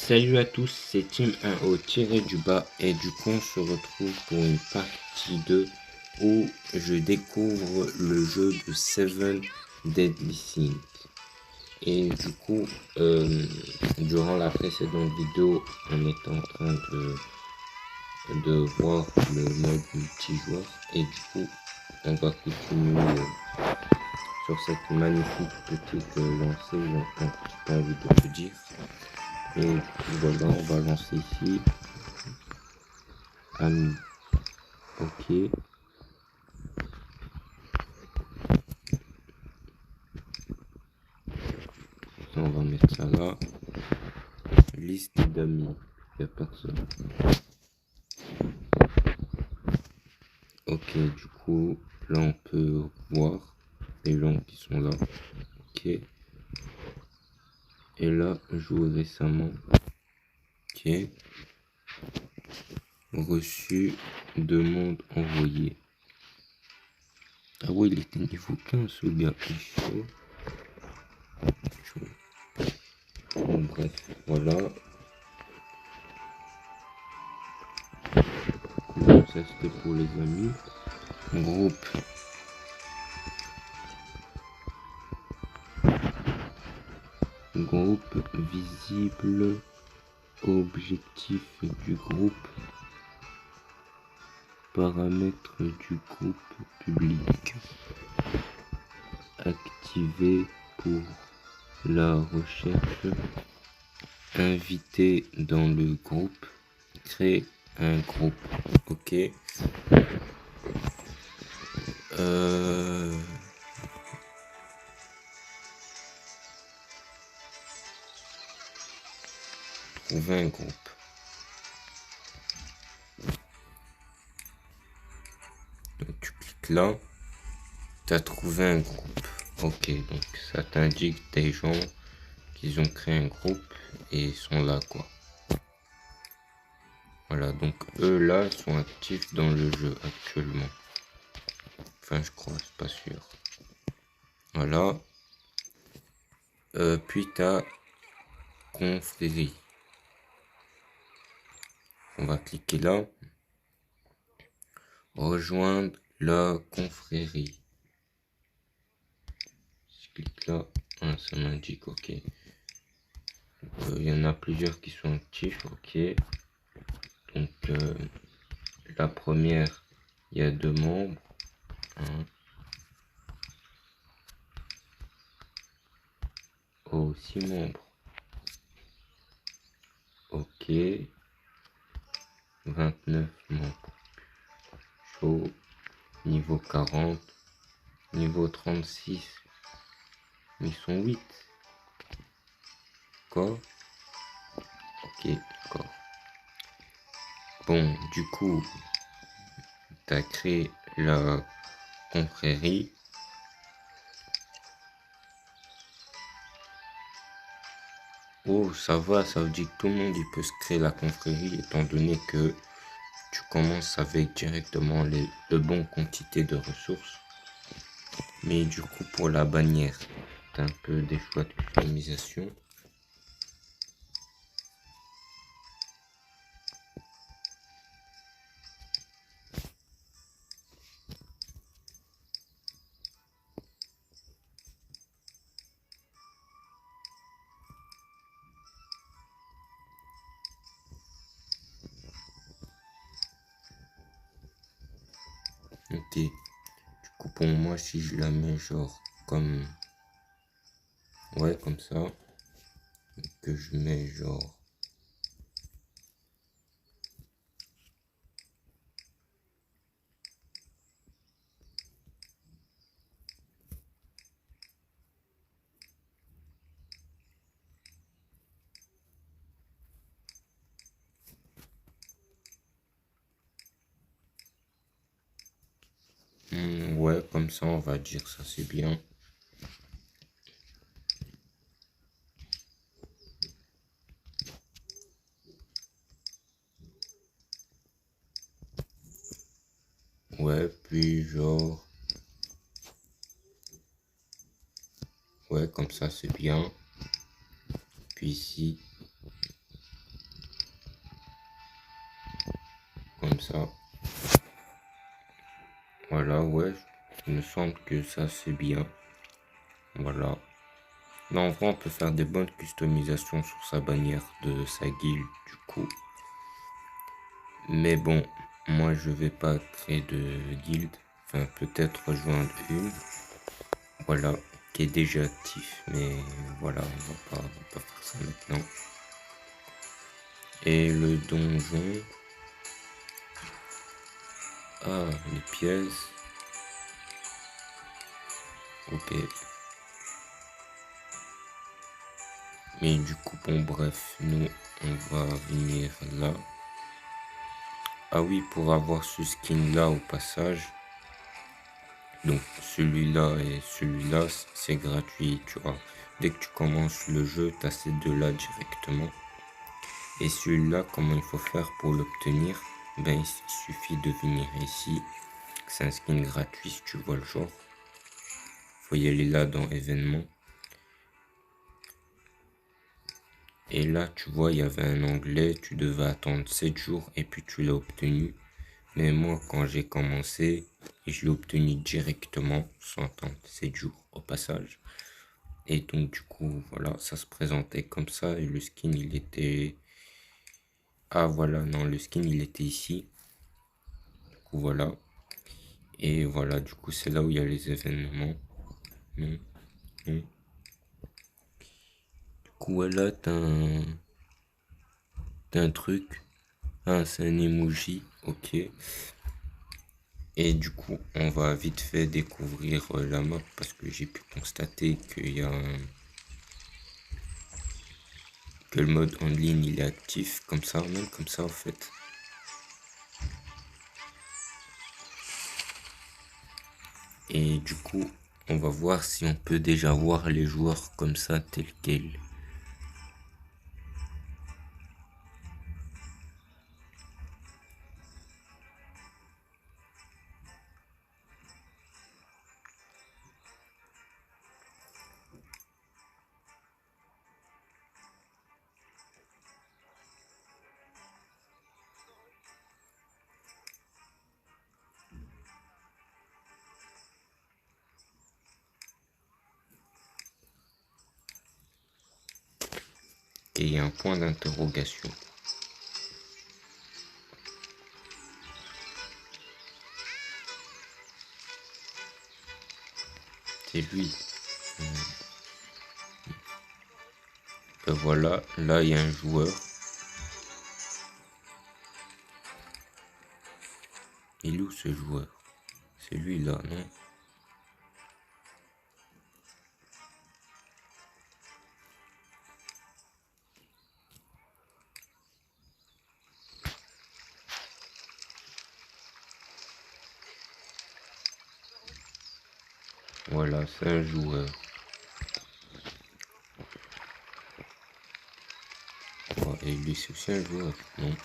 Salut à tous, c'est Team 1O tiré du bas et du coup on se retrouve pour une partie 2 où je découvre le jeu de Seven Deadly Sins. Et du coup, durant la précédente vidéo, on était en train de voir le mode multijoueur et du coup, on va continuer sur cette magnifique petite lancée, j'ai un petit peu envie de te dire. Et voilà, on va lancer ici. Ok. On va mettre ça là. Liste d'amis. Il n'y a personne. Ok, du coup, là on peut voir les gens qui sont là. Ok. Et là, joué récemment. Ok. Reçu, demande envoyée. Ah ouais, il était niveau 15 ce gars. Chaud. Bon, bref, voilà. Donc, ça c'était pour les amis. Groupe. Groupe visible. Objectif du groupe. Paramètres du groupe public. Activé pour la recherche. Invité dans le groupe. Créer un groupe. Ok. Trouver un groupe. Donc tu cliques là. Tu as trouvé un groupe. Ok, donc ça t'indique des gens qui ont créé un groupe et sont là quoi. Voilà, donc eux là sont actifs dans le jeu actuellement. Enfin je crois, c'est pas sûr. Voilà. Puis t'as confrérie. On va cliquer là. Rejoindre la confrérie. Je clique là. Ah, ça m'indique ok. Il y en a plusieurs qui sont actifs, ok. Donc la première, il y a 2 membres. Hein. Oh, 6 membres. Ok. 29 membres. Chaud. Niveau 40. Niveau 36. Ils sont 8. D'accord. Ok, d'accord. Bon, du coup, tu as créé la confrérie. Oh, ça va, ça veut dire que tout le monde il peut se créer la confrérie étant donné que tu commences avec directement le bon quantité de ressources. Mais du coup, pour la bannière, tu as un peu des choix de customisation. Ok. Du coup, pour moi, si je la mets genre comme... Ouais, comme ça. Que je mets genre... ouais, comme ça, on va dire ça, c'est bien. Ouais, puis genre... Ouais, comme ça, c'est bien. Puis ici... ça. Voilà, ouais, il me semble que ça c'est bien. Voilà. Là, en vrai, on peut faire des bonnes customisations sur sa bannière de sa guilde, du coup. Mais bon, moi, je vais pas créer de guilde. Enfin, peut-être rejoindre une. Voilà, qui est déjà actif. Mais voilà, on va pas faire ça maintenant. Et le donjon. Ah, les pièces. Ok. Mais du coup, bon, bref, nous, on va venir là. Ah oui, pour avoir ce skin-là au passage. Donc, celui-là et celui-là, c'est gratuit, tu vois. Dès que tu commences le jeu, tu as ces deux-là directement. Et celui-là, comment il faut faire pour l'obtenir? Ben, il suffit de venir ici. C'est un skin gratuit si tu vois le genre. Faut y aller là dans événements. Et là, tu vois, il y avait un onglet, tu devais attendre 7 jours et puis tu l'as obtenu. Mais moi, quand j'ai commencé, je l'ai obtenu directement, sans attendre 7 jours au passage. Et donc, du coup, voilà, ça se présentait comme ça. Et le skin, il était... Ah, voilà, non, le skin, il était ici. Du coup, voilà. Et voilà, du coup, c'est là où il y a les événements. Non, non. Du coup, voilà, t'as un truc. Ah, c'est un emoji, ok. Et du coup, on va vite fait découvrir la map parce que j'ai pu constater que le mode en ligne il est actif comme ça, même comme ça en fait. Et du coup, on va voir si on peut déjà voir les joueurs comme ça tels quels. Et il y a un point d'interrogation. C'est lui. Ben voilà, là il y a un joueur. Il est où ce joueur? C'est lui là, non? Voilà, c'est un joueur. Oh, et lui c'est aussi un joueur, non?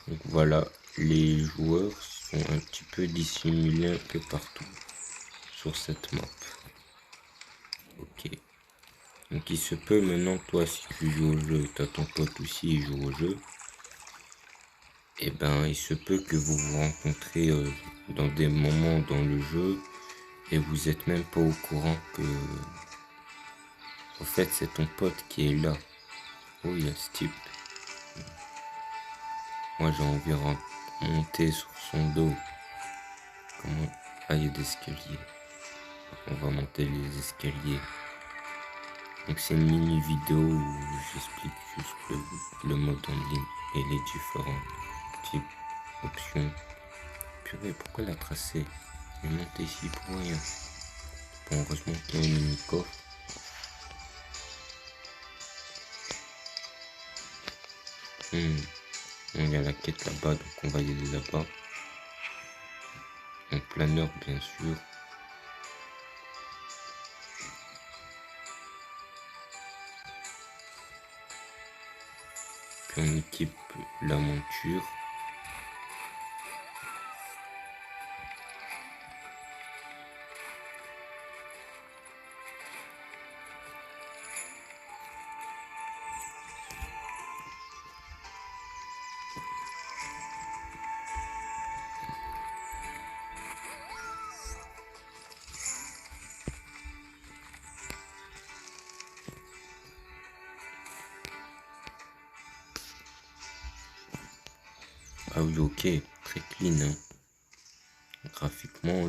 Donc voilà, les joueurs sont un petit peu dissimulés un peu partout sur cette map. Ok. Donc il se peut maintenant, toi, si tu joues au jeu, t'as ton pote aussi, il joue au jeu. Et ben, il se peut que vous vous rencontrez dans des moments dans le jeu et vous êtes même pas au courant que, au fait, c'est ton pote qui est là. Oh, il y a ce type. Moi, j'ai envie de monter sur son dos. Comment? Ah, il y a des escaliers. On va monter les escaliers. Donc c'est une mini vidéo où j'explique juste le mode en ligne et les différents types, options. Purée, pourquoi la tracer? Je vais monter ici pour rien. Bon, heureusement qu'il y a un mini coffre. Il y a la quête là-bas, donc on va y aller là-bas. En planeur, bien sûr. Puis on équipe la monture. Ah oui, ok, très clean, hein. Graphiquement,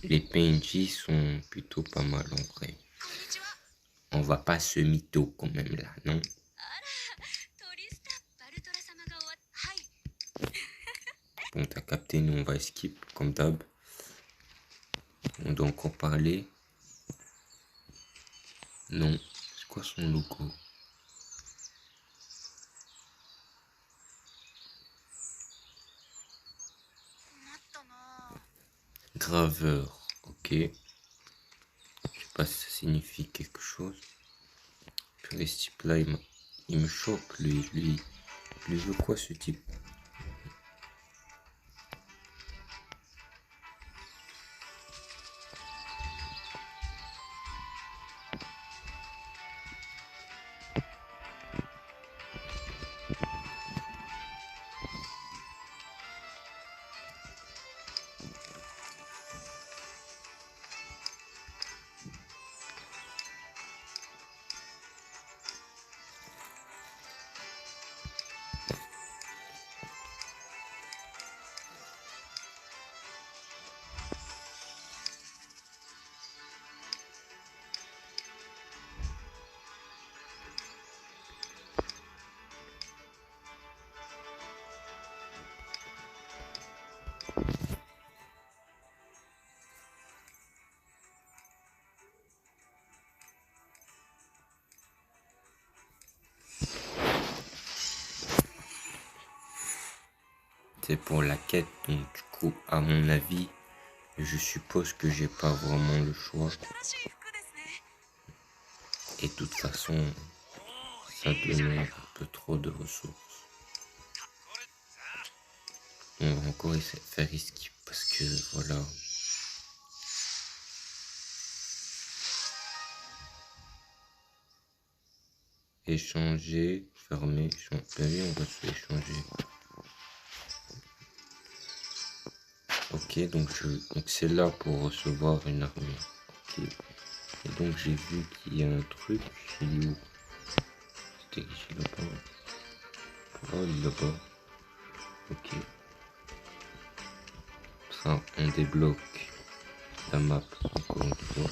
les PNJ sont plutôt pas mal en vrai. On va pas se mytho quand même là, non? Bon, t'as capté, nous on va skip comme d'hab. On doit encore parler. Non, c'est quoi son logo? Graveur, ok. Je sais pas si ça signifie quelque chose. Puis ce type là, il me choque, lui veut quoi ce type? C'est pour la quête, donc du coup, à mon avis, je suppose que j'ai pas vraiment le choix. Et de toute façon, ça demande un peu trop de ressources. On va encore essayer de faire skip parce que voilà. Échanger, fermer, changer, on va se échanger. Ok, donc c'est là pour recevoir une armée. Ok. Et donc j'ai vu qu'il y a un truc, il est où? C'était ici là-bas. Oh, il est là-bas. Ok. Ça, on débloque la map encore une fois.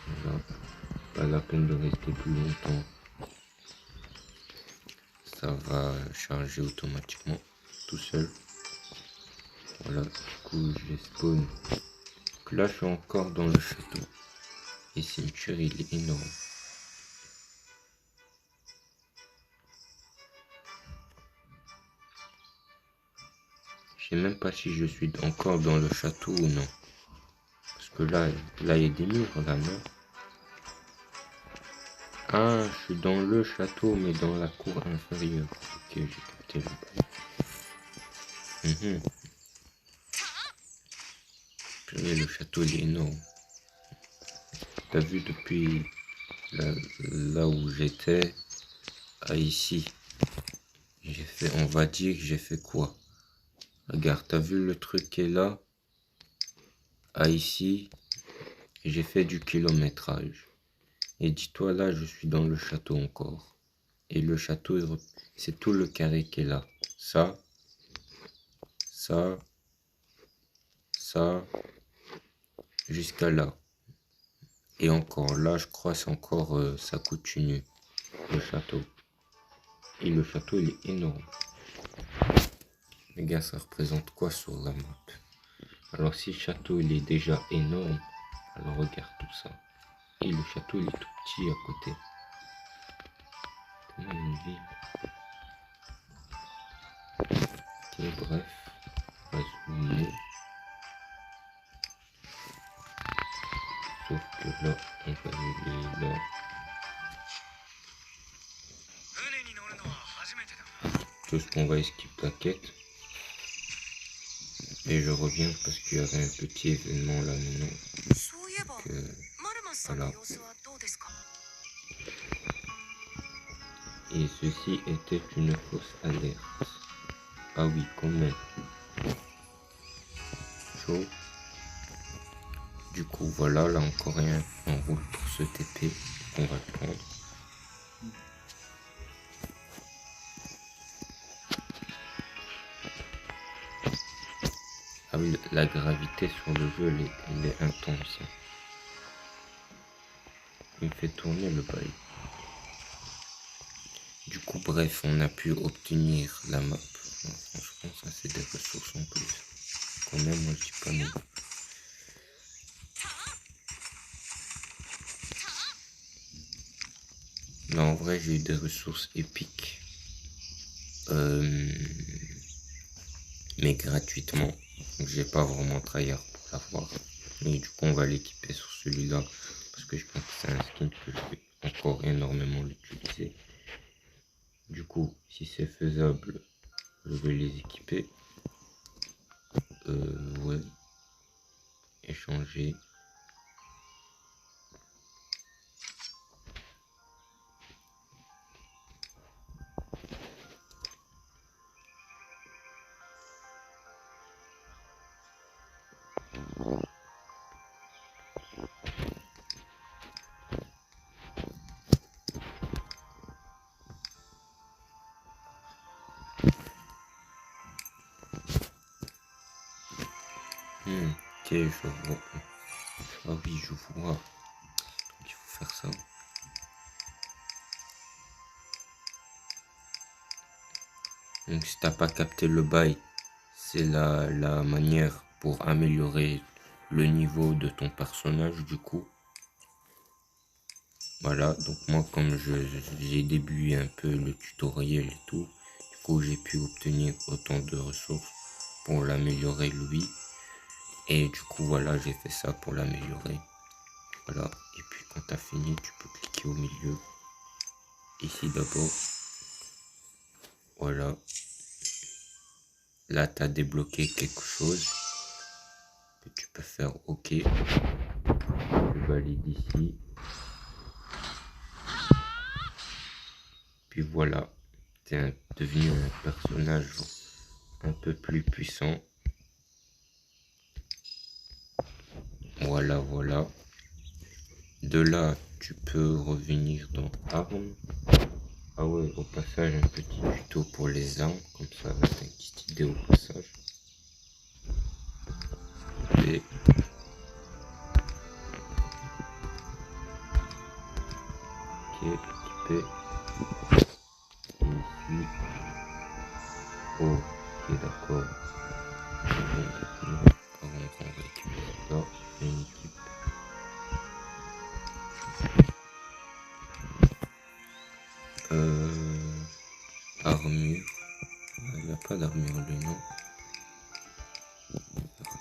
Voilà. Pas la peine de rester plus longtemps. Ça va charger automatiquement tout seul. Voilà, du coup je spawn. Donc là je suis encore dans le château. Et cimetière il est énorme. Je sais même pas si je suis encore dans le château ou non. Parce que là il y a des murs là, non? Ah, je suis dans le château mais dans la cour inférieure. Ok, j'ai capté le bail. Purée, le château il est énorme. T'as vu depuis là où j'étais à ici. J'ai fait, on va dire que j'ai fait quoi? Regarde, t'as vu le truc qui est là? À ici, j'ai fait du kilométrage. Et dis-toi, là, je suis dans le château encore. Et le château, c'est tout le carré qui est là. Ça, ça, ça, jusqu'à là. Et encore, là, je crois, c'est encore, ça continue, le château. Et le château, il est énorme. Les gars, ça représente quoi sur la map? Alors, si le château, il est déjà énorme, alors regarde tout ça. Et le château, il est tout petit à côté. C'est une ville. Ok, bref. On va zoomer. Sauf que là, on va aller là. Juste qu'on va skip la quête. Et je reviens parce qu'il y avait un petit événement là maintenant. Donc, voilà. Et ceci était une fausse alerte. Ah oui, quand même. Chaud. Du coup, voilà, là encore rien. On roule pour ce TP. On va le prendre. oui, la gravité sur le jeu, elle est intense. Il me fait tourner le bail. Du coup, bref, on a pu obtenir la map. Non, franchement, ça c'est des ressources en plus. Quand même, moi je dis pas non. Là, en vrai, j'ai eu des ressources épiques. Mais gratuitement. Donc, j'ai pas vraiment tryhard pour l'avoir. Mais du coup, on va l'équiper sur celui-là. Parce que je pense que c'est un skin que je vais encore énormément l'utiliser. Du coup, si c'est faisable, je vais les équiper. Ouais. Échanger. Ok, je vois. Ah oui, je vois. Il faut faire ça. Donc si t'as pas capté le bail, c'est la manière pour améliorer le niveau de ton personnage du coup. Voilà, donc moi comme j'ai débuté un peu le tutoriel et tout, du coup j'ai pu obtenir autant de ressources pour l'améliorer lui. Et du coup voilà, j'ai fait ça pour l'améliorer. Voilà, et puis quand t'as fini, tu peux cliquer au milieu. Ici d'abord. Voilà. Là, tu as débloqué quelque chose que tu peux faire OK. Tu valides ici. Puis voilà, tu es devenu un personnage un peu plus puissant. Voilà, voilà. De là, tu peux revenir dans armes. Ah ouais, au passage, un petit tuto pour les armes. Comme ça, t'as une petite idée au passage. Et ok, équipé. Et ici. Oh, ok, d'accord. Avant qu'on récupère ça, une équipe. Armure. Il n'y a pas d'armure lui, non.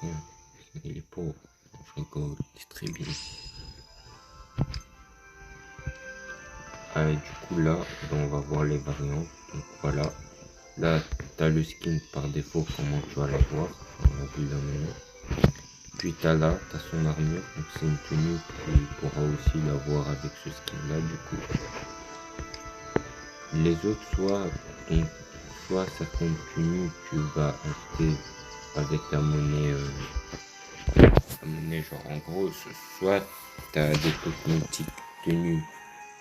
Rien. Il est pauvre. Je rigole, c'est très bien. Allez, du coup là, on va voir les variantes. Donc voilà. Là, tu as le skin par défaut, comment tu vas l'avoir. On l'a vu là maintenant. Puis tu as là, tu as son armure. Donc c'est une tenue, tu pourras aussi l'avoir avec ce skin là du coup. Les autres, soit certaines tenues tu vas acheter avec ta monnaie, genre en gros, soit tu as des cosmétiques tenues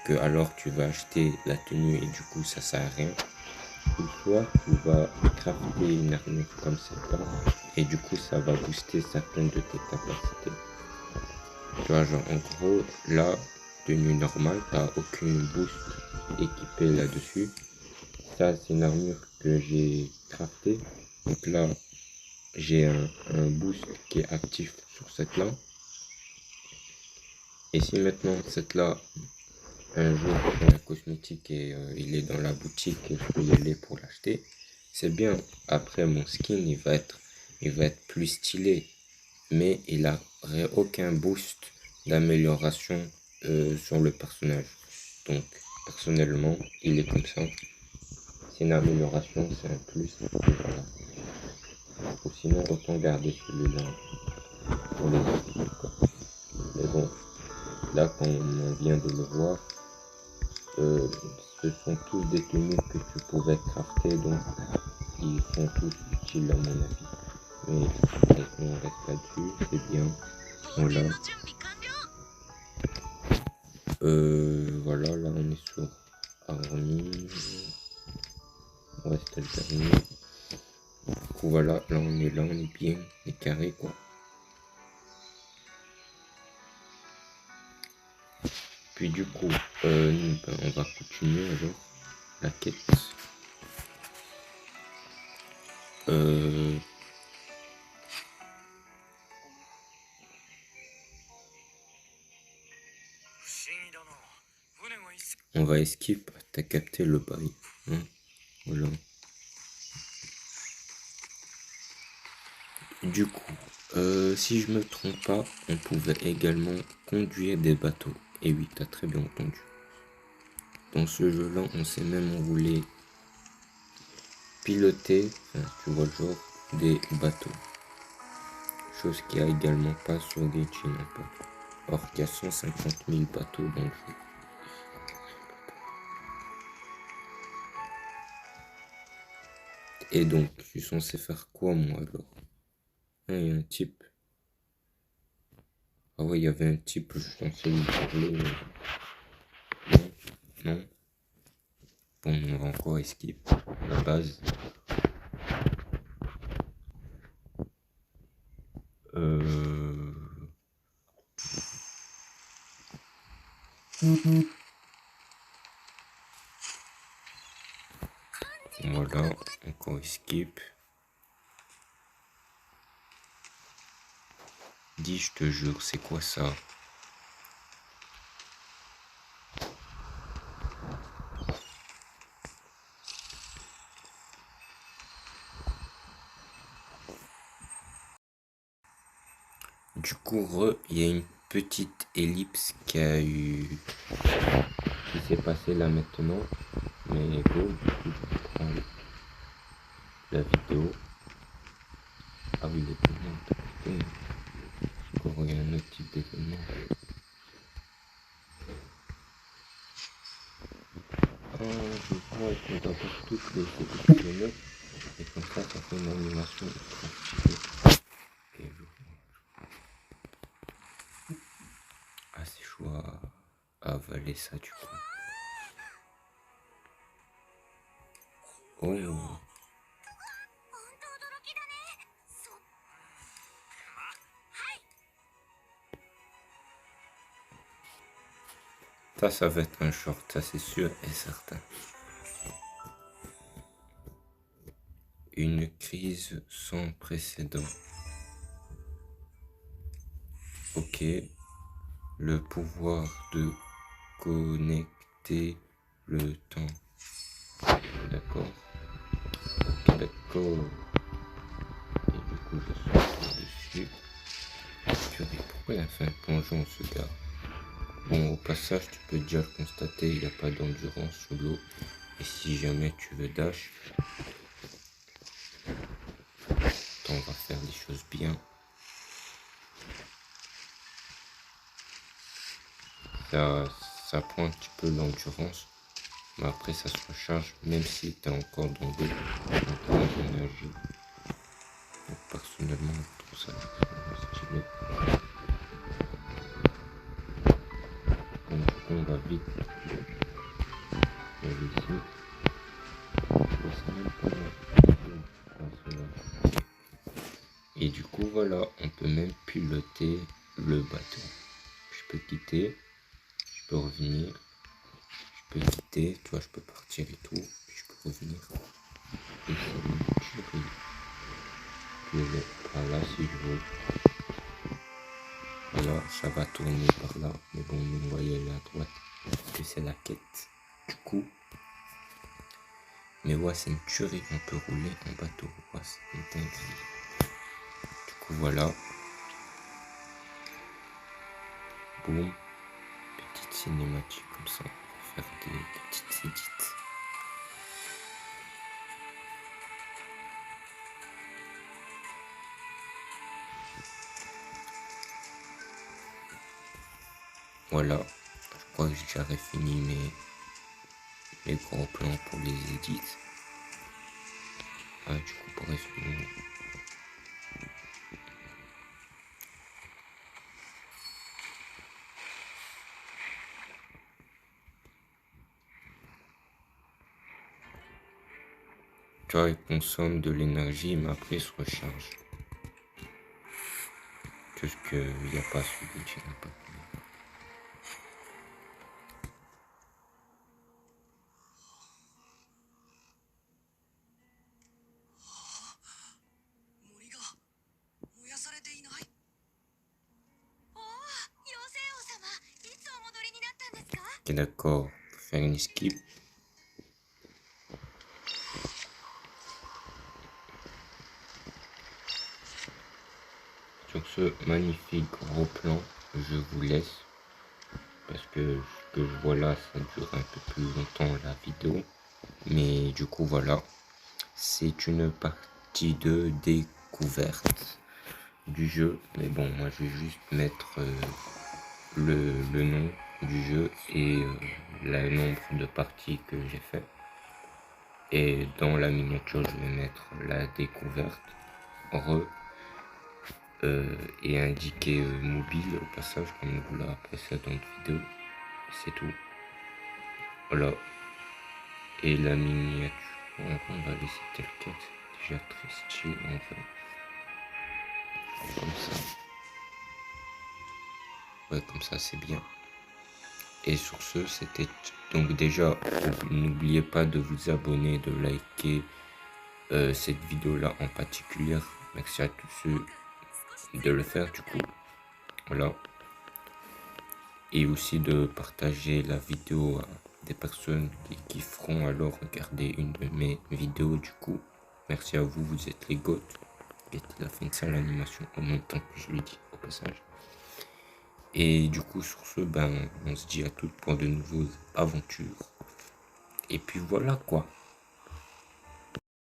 que alors tu vas acheter la tenue et du coup ça sert à rien, ou soit tu vas crafter une armure comme ça et du coup ça va booster certaines de tes capacités. Tu vois, genre en gros, là, tenue normale, t'as aucune boost équipée là-dessus. Ça, c'est une armure que j'ai craftée. Donc là, j'ai un boost qui est actif sur cette là. Et si maintenant cette là, un jour, un cosmétique et il est dans la boutique et je peux y aller pour l'acheter, c'est bien. Après, mon skin, il va être plus stylé. Mais il n'aurait aucun boost d'amélioration sur le personnage. Donc, personnellement, il est comme ça. C'est une amélioration, c'est un plus. Voilà. Ou sinon, autant garder celui-là pour les autres. Mais bon, là, quand on vient de le voir, ce sont tous des tenues que tu pouvais crafter, donc ils sont tous utiles à mon avis. Mais on reste là-dessus, c'est bien. Voilà. Voilà, là on est sur Army. Ouais, c'était le dernier. coup voilà, là, on est bien, on est carré quoi. Puis du coup, on va continuer alors la quête. On va esquive, t'as capté le bail. Hein, voilà. Du coup, si je me trompe pas, on pouvait également conduire des bateaux. Et oui, t'as très bien entendu. Dans ce jeu-là, on sait même rouler, piloter, enfin, tu vois le genre, des bateaux. Chose qu'il n'y a également pas sur Genshin Impact. Or qu'il y a 150 000 bateaux dans le jeu. Et donc, je suis censé faire quoi moi alors? Ah, il y a un type. Ah ouais, il y avait un type, je suis censé lui parler. Non, non. Bon, on va encore esquive. La base. Voilà, encore escape. Dis, je te jure, c'est quoi ça? Du coup, il y a une petite ellipse qui s'est passée là maintenant. Mais go, du coup, je prends la vidéo. Ah oui, l'événement, encore il y a un autre type d'événement. Ah, je vois qu'on doit voir toutes les kilomètres. Et comme ça fait une animation ultra stylée. Ok, je vois. Ah, c'est chaud à avaler ça du coup. Oh. Ça va être un short, ça c'est sûr et certain. Une crise sans précédent. Ok. Le pouvoir de connecter le temps. D'accord. Ok, d'accord. Et du coup, je suis dessus. Purée, pourquoi il a fait un plongeon ce gars? Bon, au passage, tu peux déjà le constater, il n'a pas d'endurance sous l'eau. Et si jamais tu veux dash, on va faire des choses bien. Ça prend un petit peu l'endurance, mais après ça se recharge, même si tu es encore dans l'eau, encore d'énergie. Donc personnellement, je trouve ça stylé. Donc du coup, on va vite. On va ici. Je sais même pas. Et du coup, voilà, on peut même piloter le bateau. Je peux quitter, je peux revenir, je peux quitter, tu vois, je peux partir et tout, puis je peux revenir. Et c'est une tuerie. Je vais par là si je veux. Voilà, ça va tourner par là, mais bon, nous on va y aller à droite, parce que c'est la quête. Du coup, mais ouais, c'est une tuerie, on peut rouler en bateau, ouais, c'est une dinguerie. Du coup, voilà. Boum. Petite cinématique comme ça, on va faire des petites édits. Voilà, je crois que j'ai déjà fini mes gros plans pour les édits. Ah, du coup, bref, Tu vois, il consomme de l'énergie, mais après il se recharge. Juste qu'il n'y a pas celui qui n'a pas. Ok, d'accord, faut faire une esquive. Sur ce magnifique gros plan, je vous laisse. Parce que ce que je vois là, ça dure un peu plus longtemps la vidéo. Mais du coup, voilà. C'est une partie de découverte du jeu. Mais bon, moi je vais juste mettre le nom du jeu et le nombre de parties que j'ai fait. Et dans la miniature, je vais mettre la découverte et indiquer mobile au passage, comme vous l'avez précédente vidéo. C'est tout. Voilà. Et la miniature, on va laisser tel quel, c'est déjà très stylé en fait. Comme ça. Ouais, comme ça c'est bien. Et sur ce, c'était donc déjà, n'oubliez pas de vous abonner, de liker cette vidéo là en particulier. Merci à tous ceux de le faire du coup. Voilà. Et aussi de partager la vidéo à des personnes qui feront alors regarder une de mes vidéos du coup. Merci à vous, vous êtes les goths. Et il a fait une sale animation en même temps que je lui dis au passage. Et du coup sur ce, ben on se dit à toutes pour de nouvelles aventures. Et puis voilà quoi.